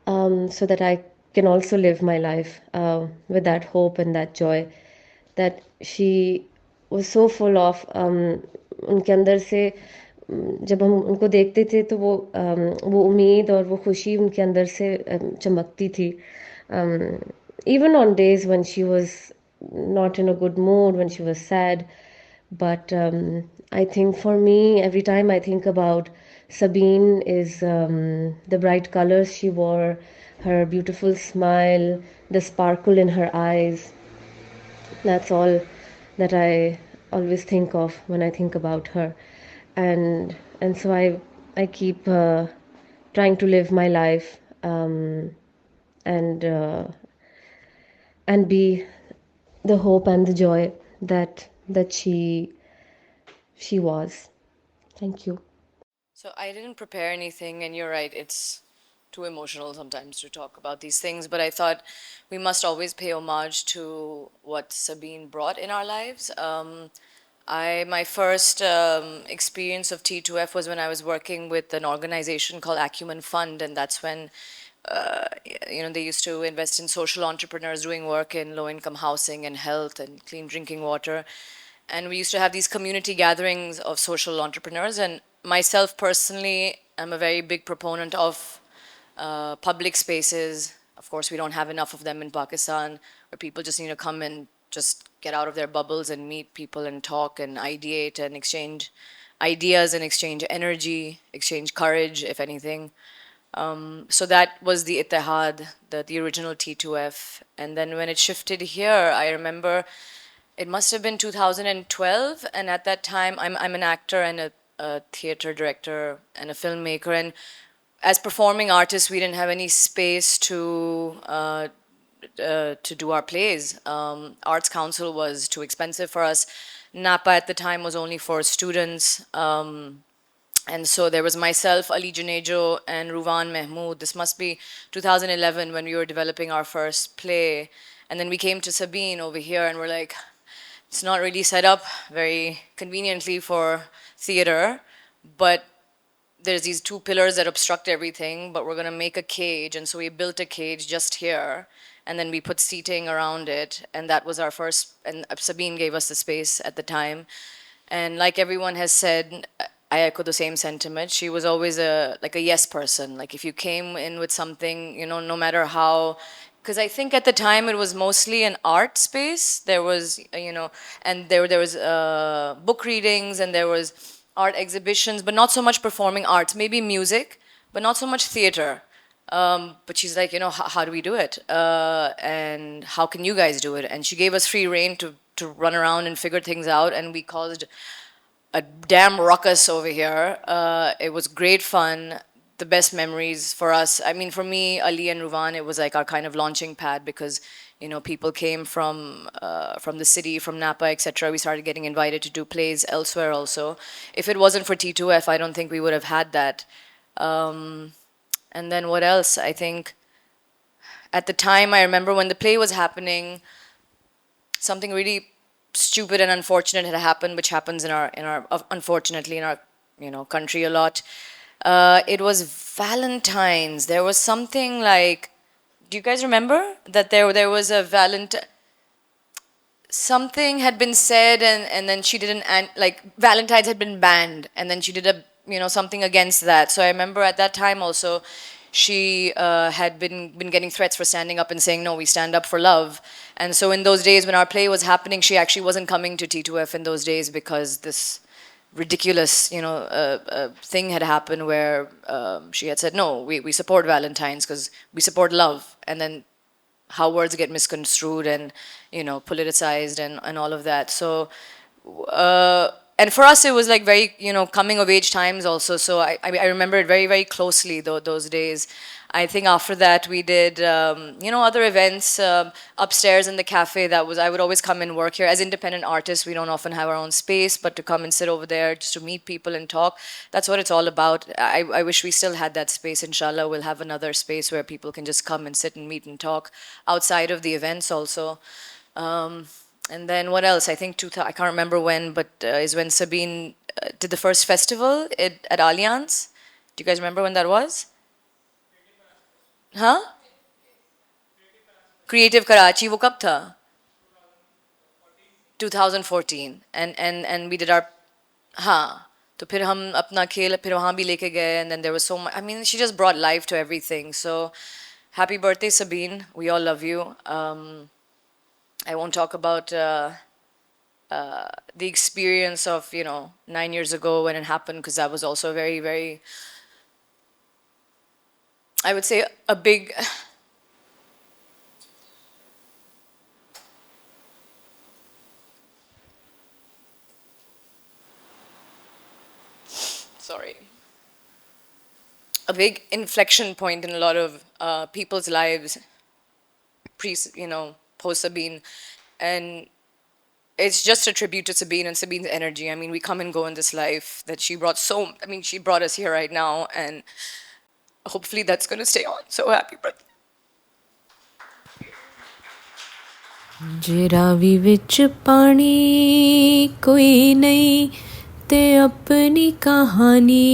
so that I can also live my life with that hope and that joy that she was so full of. उनके अंदर से जब हम उनको देखते थे तो वो उम्मीद और वो खुशी उनके अंदर से चमकती थी. Even on days when she was not in a good mood, when she was sad. But I think for me, every time I think about Sabeen is the bright colors she wore, her beautiful smile, the sparkle in her eyes. That's all that I always think of when I think about her. And so I keep trying to live my life and be the hope and the joy that she was. Thank you. So I didn't prepare anything, and you're right, it's too emotional sometimes to talk about these things, but I thought we must always pay homage to what Sabeen brought in our lives. My first experience of T2F was when I was working with an organization called Acumen Fund, and that's when they used to invest in social entrepreneurs doing work in low-income housing and health and clean drinking water. And we used to have these community gatherings of social entrepreneurs. And myself personally, I'm a very big proponent of public spaces. Of course, we don't have enough of them in Pakistan, where people just need to come and just get out of their bubbles and meet people and talk and ideate and exchange ideas and exchange energy, exchange courage, if anything. So that was the Ittihad, the original T2F. And then when it shifted here, I remember it must have been 2012, and at that time, I'm an actor and a theater director and a filmmaker, and as performing artists, we didn't have any space to do our plays. Arts Council was too expensive for us. Napa at the time was only for students. And so there was myself, Ali Junejo, and Ruvan Mahmood. This must be 2011 when we were developing our first play. And then we came to Sabeen over here, and we're like, it's not really set up very conveniently for theater, but there's these two pillars that obstruct everything, but we're going to make a cage. And so we built a cage just here, and then we put seating around it. And that was our first, and Sabeen gave us the space at the time. And like everyone has said, I echo the same sentiment. She was always like a yes person. Like if you came in with something, no matter how because I think at the time it was mostly an art space. There was, and there was book readings and there was art exhibitions, but not so much performing arts. Maybe music, but not so much theater. But she's like, how do we do it? And how can you guys do it? And she gave us free reign to run around and figure things out, and we caused a damn ruckus over here. It was great fun. The best memories for us. I mean, for me, Ali and Ruvan, it was like our kind of launching pad because, people came from the city, from Napa, etc. We started getting invited to do plays elsewhere also. If it wasn't for T2F, I don't think we would have had that. And then what else? I think at the time, I remember when the play was happening, something really stupid and unfortunate had happened, which happens unfortunately in our country a lot. It was Valentine's. There was something like, do you guys remember that there was a something had been said and then she did like Valentine's had been banned and then she did something against that. So I remember at that time also she had been getting threats for standing up and saying, no, we stand up for love. And so in those days when our play was happening, she actually wasn't coming to T2F in those days because this ridiculous, thing had happened where she had said, no, we support Valentine's because we support love. And then how words get misconstrued and, politicized and all of that. So, and for us, it was like very, coming of age times also. So I remember it very, very closely, those days. I think after that we did, other events upstairs in the cafe. I would always come and work here. As independent artists, we don't often have our own space, but to come and sit over there just to meet people and talk, that's what it's all about. I wish we still had that space. Inshallah, we'll have another space where people can just come and sit and meet and talk outside of the events also. And then what else? I think I can't remember when, but is when Sabeen did the first festival at Allianz. Do you guys remember when that was? Huh? Creative Karachi, वो कब था? 2014. And we did our, हाँ. तो फिर हम अपना खेल फिर वहाँ भी लेके गए, and then there was so much. I mean, she just brought life to everything. So, happy birthday, Sabeen. We all love you. I won't talk about the experience of 9 years ago when it happened, because that was also very, very, I would say, a big. Sorry. A big inflection point in a lot of people's lives, post Sabeen, and it's just a tribute to Sabeen and Sabeen's energy. I mean, we come and go in this life that she brought she brought us here right now, and hopefully that's going to stay on. So happy birthday. जरावी विच पानी कोई नहीं ते अपनी कहानी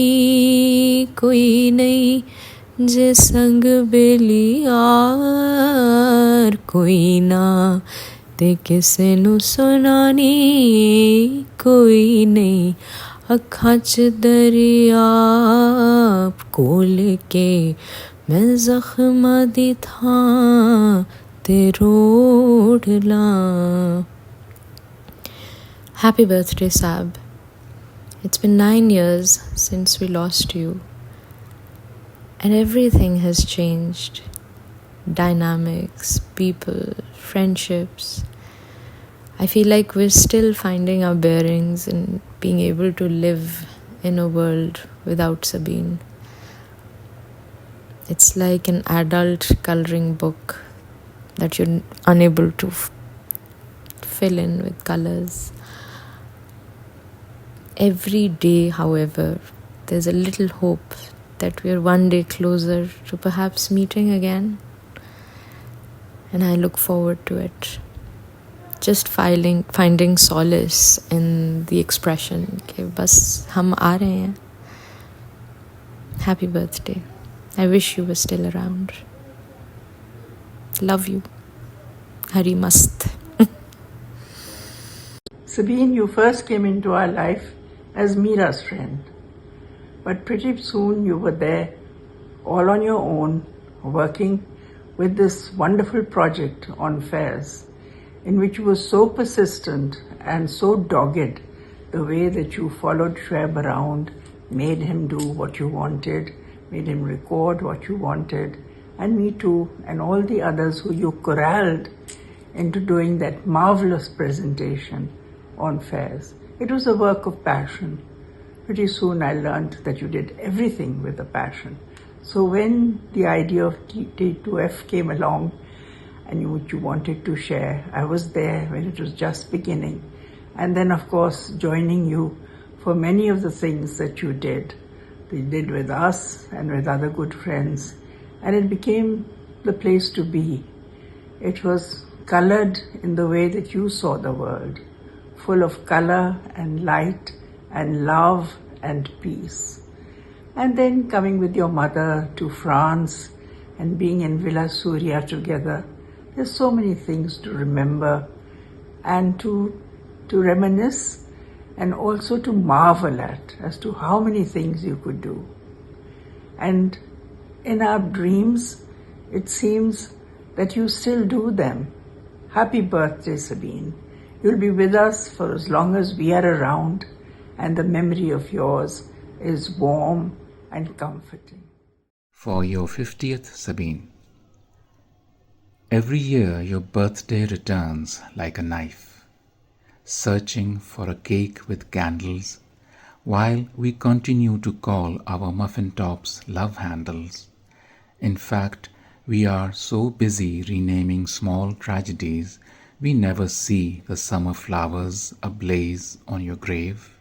कोई नहीं जे संग बेली यार कोई ना ते किसे नू सुनानी कोई नहीं अखां च दरिया कोल के मैं जख्मां दी थां ते रोड़ लां. Happy birthday, Sab. It's been 9 years since we lost you, and everything has changed. Dynamics, people, friendships. I feel like we're still finding our bearings and being able to live in a world without Sabeen. It's like an adult coloring book that you're unable to fill in with colors. Every day, however, there's a little hope that we're one day closer to perhaps meeting again. And I look forward to it. Just finding solace in the expression कि बस हम आ रहे हैं. Happy birthday. I wish you were still around. Love you. Hari Mast. Sabeen, you first came into our life as Meera's friend. But pretty soon you were there, all on your own, working with this wonderful project on fairs, in which you were so persistent and so dogged, the way that you followed Shoaib around, made him do what you wanted, made him record what you wanted, and me too, and all the others who you corralled into doing that marvelous presentation on fairs. It was a work of passion. Pretty soon I learned that you did everything with a passion. So when the idea of T2F came along and what you wanted to share, I was there when it was just beginning. And then of course joining you for many of the things that you did. You did with us and with other good friends. And it became the place to be. It was colored in the way that you saw the world, full of color and light and love and peace. And then coming with your mother to France and being in Villa Surya together, there's so many things to remember and to reminisce and also to marvel at as to how many things you could do. And in our dreams, it seems that you still do them. Happy birthday, Sabeen. You'll be with us for as long as we are around, and the memory of yours is warm and comforting. For your 50th, Sabeen. Every year your birthday returns like a knife, searching for a cake with candles, while we continue to call our muffin tops love handles. In fact, we are so busy renaming small tragedies, we never see the summer flowers ablaze on your grave.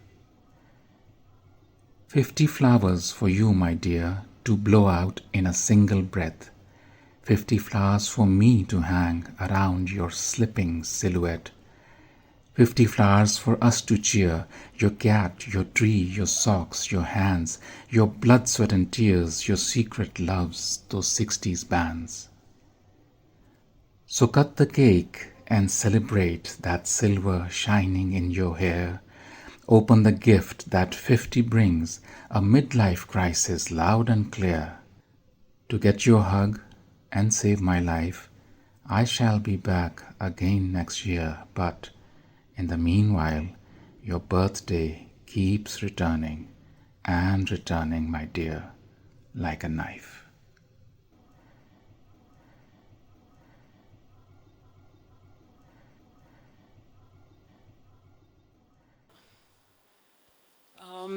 50 flowers for you, my dear, to blow out in a single breath. 50 flowers for me to hang around your slipping silhouette. 50 flowers for us to cheer, your cat, your tree, your socks, your hands, your blood, sweat and tears, your secret loves, those 60s bands. So cut the cake and celebrate that silver shining in your hair. Open the gift that 50 brings, a midlife crisis loud and clear. To get your hug and save my life, I shall be back again next year, but in the meanwhile, your birthday keeps returning and returning, my dear, like a knife.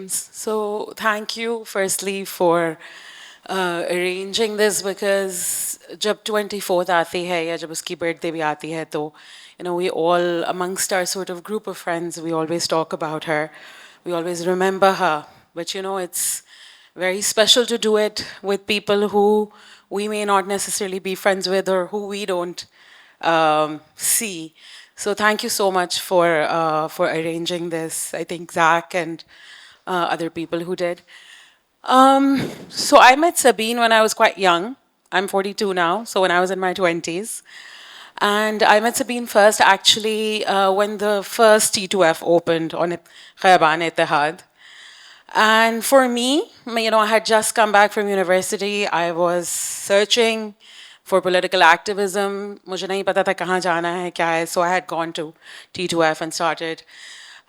So thank you firstly for arranging this, because जब 24th आती है या जब उसकी birthday भी आती है तो we all amongst our sort of group of friends, we always talk about her, we always remember her, but it's very special to do it with people who we may not necessarily be friends with or who we don't see. So thank you so much for arranging this. I think Zach and other people who did. So I met Sabeen when I was quite young. I'm 42 now, so when I was in my 20s. And I met Sabeen first actually when the first T2F opened on Khayaban Ittihad. And for me, I had just come back from university. I was searching for political activism. मुझे नहीं पता था कहाँ जाना है, क्या है. So I had gone to T2F and started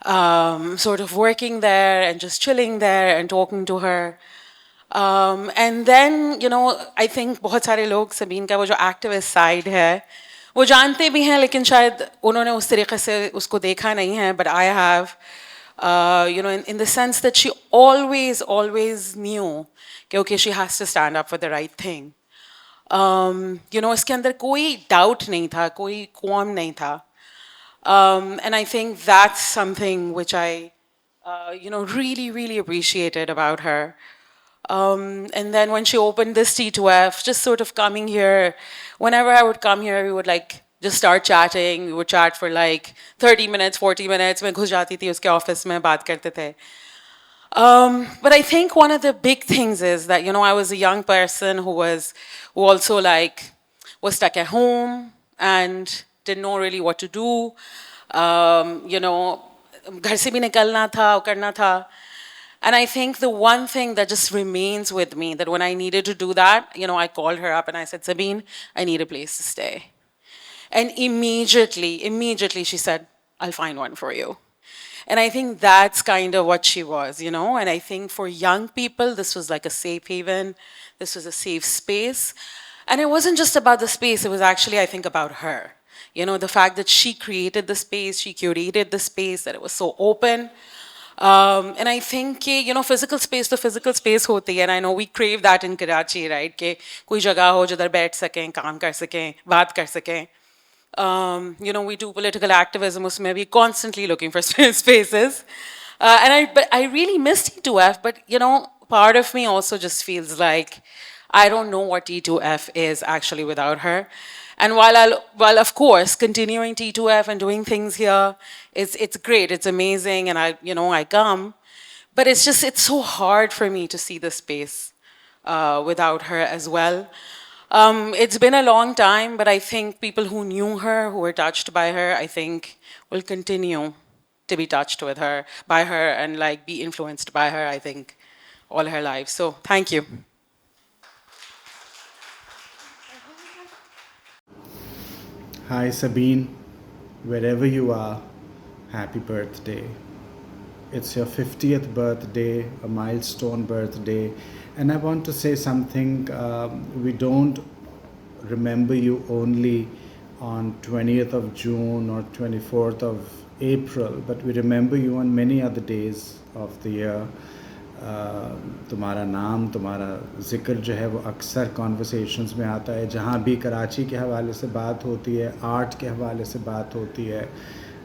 sort of working there and just chilling there and talking to her. And then, I think बहुत सारे लोग सबीन का वो जो activist side है, वो जानते भी हैं, लेकिन शायद उन्होंने उस तरीके से उसको देखा नहीं है, but I have. In the sense that she always knew that okay, she has to stand up for the right thing. इसके अंदर कोई doubt नहीं था, कोई qualm नहीं था. And I think that's something which I, really appreciated about her. And then when she opened this T2F, just sort of coming here, whenever I would come here, we would just start chatting. We would chat for 30 minutes, 40 minutes. मैं घुस जाती थी उसके office में, बात करते थे. But I think one of the big things is that, I was a young person who also was stuck at home and didn't know really what to do. घर से भी निकलना था, करना था. And I think the one thing that just remains with me, that when I needed to do that, I called her up and I said, Sabeen, I need a place to stay. And immediately she said, I'll find one for you. And I think that's kind of what she was, And I think for young people, this was like a safe haven. This was a safe space. And it wasn't just about the space, it was actually, I think, about her. The fact that she created the space, she curated the space, that it was so open. And I think physical space to physical space hoti hai, and I know we crave that in Karachi, right? कि कोई जगह हो जिधर बैठ सकें, काम कर सकें, बात कर सकें. We do political activism, usme we constantly looking for spaces. But I really miss T2F, but part of me also just feels like I don't know what T2F is actually without her. And while of course continuing T2F and doing things here, it's great, it's amazing, and I come, but it's so hard for me to see the space without her as well. It's been a long time, but I think people who knew her, who were touched by her, I think will continue to be touched by her, and like be influenced by her, I think, all her life. So thank you. Hi Sabeen, wherever you are, happy birthday. It's your 50th birthday, a milestone birthday, and I want to say something. We don't remember you only on 20th of June or 24th of April, but we remember you on many other days of the year. तुम्हारा नाम, तुम्हारा ज़िक्र जो है वो अक्सर conversations में आता है. जहाँ भी कराची के हवाले से बात होती है, आर्ट के हवाले से बात होती है,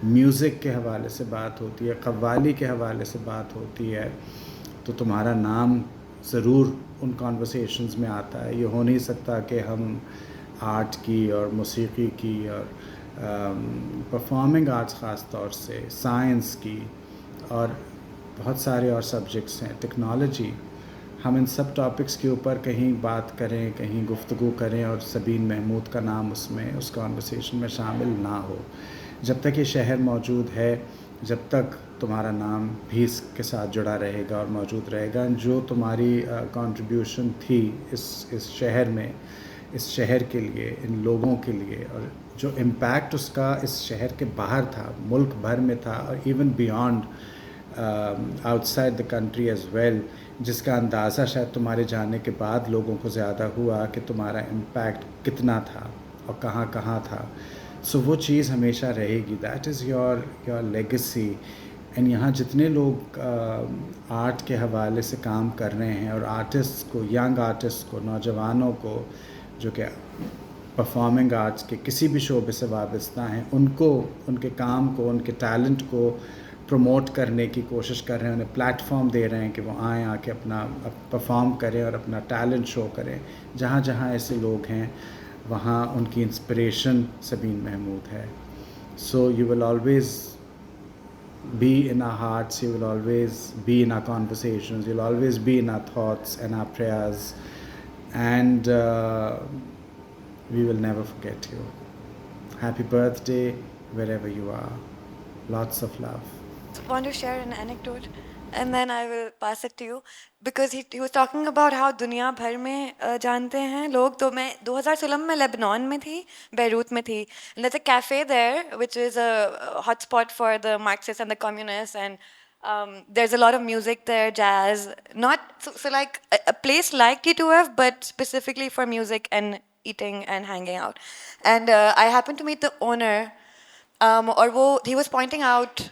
म्यूज़िक के हवाले से बात होती है, कव्वाली के हवाले से बात होती है, तो तुम्हारा नाम ज़रूर उन कॉन्वर्सेशंस में आता है. ये हो नहीं सकता कि हम आर्ट की और मौसीकी की और परफॉर्मिंग आर्ट्स ख़ास तौर से, साइंस की और बहुत सारे और सब्जेक्ट्स हैं, टेक्नोलॉजी, हम इन सब टॉपिक्स के ऊपर कहीं बात करें, कहीं गुफ्तगू करें और सबीन महमूद का नाम उसमें उस कॉन्वर्सेशन में शामिल ना हो. जब तक ये शहर मौजूद है, जब तक तुम्हारा नाम भी इसके साथ जुड़ा रहेगा और मौजूद रहेगा. जो तुम्हारी कंट्रीब्यूशन थी इस शहर में, इस शहर के लिए, इन लोगों के लिए, और जो इम्पैक्ट उसका इस शहर के बाहर था, मुल्क भर में था, और even beyond outside the country as well, जिसका अंदाज़ा शायद तुम्हारे जाने के बाद लोगों को ज़्यादा हुआ कि तुम्हारा इम्पैक्ट कितना था और कहाँ कहाँ था. सो वो चीज़ हमेशा रहेगी. That is your legacy. And यहाँ जितने लोग आर्ट के हवाले से काम कर रहे हैं, और आर्टिस्ट को, यंग आर्टिस्ट को, नौजवानों को जो कि परफॉर्मिंग आर्ट्स के किसी भी शोबे से वाबस्ता हैं, उनको, उनके काम को, उनके टैलेंट को प्रमोट करने की कोशिश कर रहे हैं, उन्हें प्लेटफॉर्म दे रहे हैं कि वो आएँ, आके अपना परफॉर्म करें और अपना टैलेंट शो करें. जहाँ जहाँ ऐसे लोग हैं वहाँ उनकी इंस्पिरेशन सबीन महमूद है. So you will always be in our hearts, you will always be in our conversations, you'll always be in our thoughts and our prayers, and we will never forget you. Happy birthday wherever you are. Lots of love. Want to share an anecdote, and then I will pass it to you, because he was talking about how दुनिया भर में जानते हैं लोग. तो मैं 2016 में Lebanon में थी, बेरूत में थी, and there's a cafe there which is a hotspot for the Marxists and the communists, and there's a lot of music there, jazz, not so like a place like T2F, but specifically for music and eating and hanging out. And I happened to meet the owner, और he was pointing out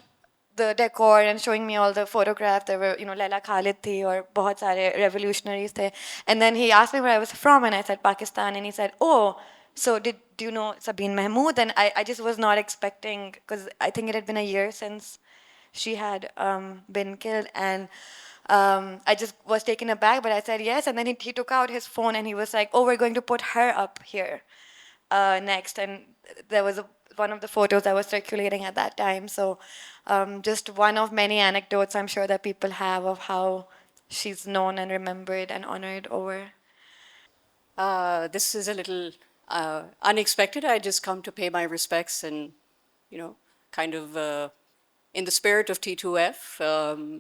the decor and showing me all the photographs. There were, Laila Khalid thi और बहुत सारे revolutionaries थे. And then he asked me where I was from, and I said Pakistan, and he said, oh, so do you know Sabeen Mahmood? And I just was not expecting, because I think it had been a year since she had been killed, and I just was taken aback, but I said yes. And then he took out his phone and he was like, oh, we're going to put her up here next. And there was one of the photos that was circulating at that time. So just one of many anecdotes I'm sure that people have of how she's known and remembered and honored over. This is a little unexpected. I just come to pay my respects and, kind of in the spirit of T2F,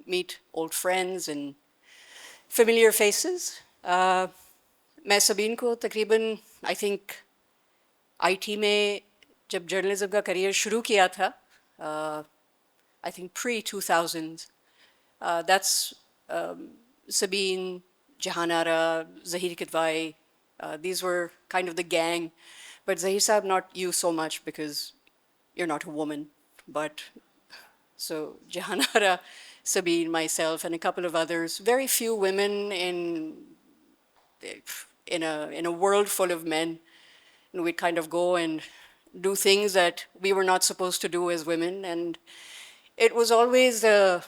meet old friends and familiar faces. मैं सबीन को तकरीबन I think IT में जब journalism का career शुरू किया था, I think pre-2000s, that's Sabeen, Jahanara, Zahir Kidwai, these were kind of the gang. But Zahir Saab, not you so much because you're not a woman. But so Jahanara, Sabeen, myself, and a couple of others, very few women in a world full of men. And we'd kind of go and do things that we were not supposed to do as women. And it was always a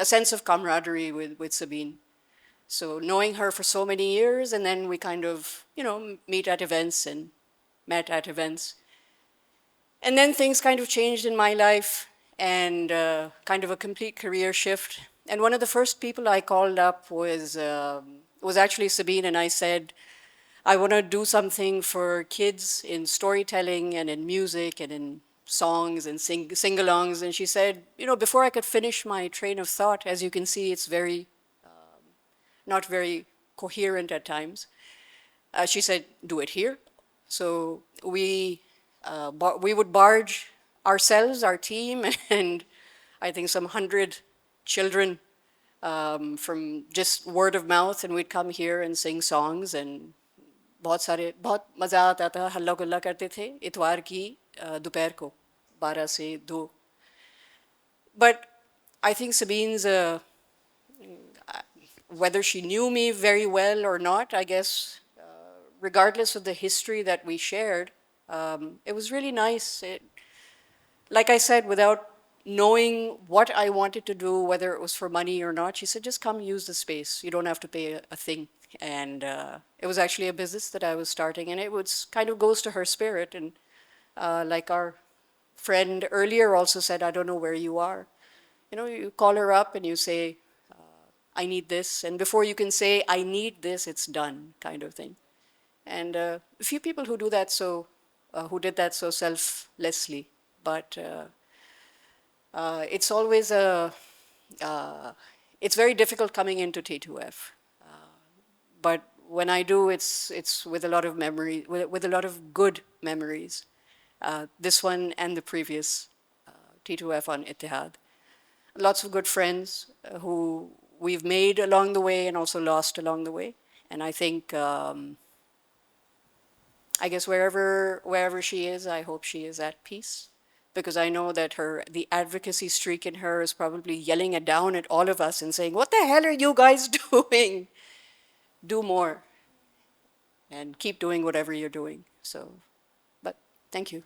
sense of camaraderie with Sabeen. So knowing her for so many years, and then we kind of, meet at events and met at events. And then things kind of changed in my life, and kind of a complete career shift. And one of the first people I called up was actually Sabeen, and I said, I want to do something for kids in storytelling and in music and in songs and sing-alongs. And she said, before I could finish my train of thought, as you can see, it's very, not very coherent at times. She said, do it here. So we would barge ourselves, our team, and I think some 100 children from just word of mouth, and we'd come here and sing songs, and बहुत मज़ा आता था, हल्ला गुल्ला करते थे इतवार की दोपहर को 12 से 2. But I think Sabeen's, whether she knew me very well or not, I guess, regardless of the history that we shared, it was really nice. Like I said, without knowing what I wanted to do, whether it was for money or not, she said, just come use the space. You don't have to pay a thing. And it was actually a business that I was starting, and it was kind of goes to her spirit. And like our friend earlier also said, I don't know where you are. You call her up and you say, I need this. And before you can say, I need this, it's done, kind of thing. And a few people who do that who did that so selflessly. But it's always it's very difficult coming into T2F. But when I do, it's with a lot of memory, with a lot of good memories. This one and the previous T2F on Ittihad. Lots of good friends who we've made along the way and also lost along the way. And I think, I guess wherever she is, I hope she is at peace. Because I know that the advocacy streak in her is probably yelling it down at all of us and saying, what the hell are you guys doing? Do more and keep doing whatever you're doing. So, but thank you.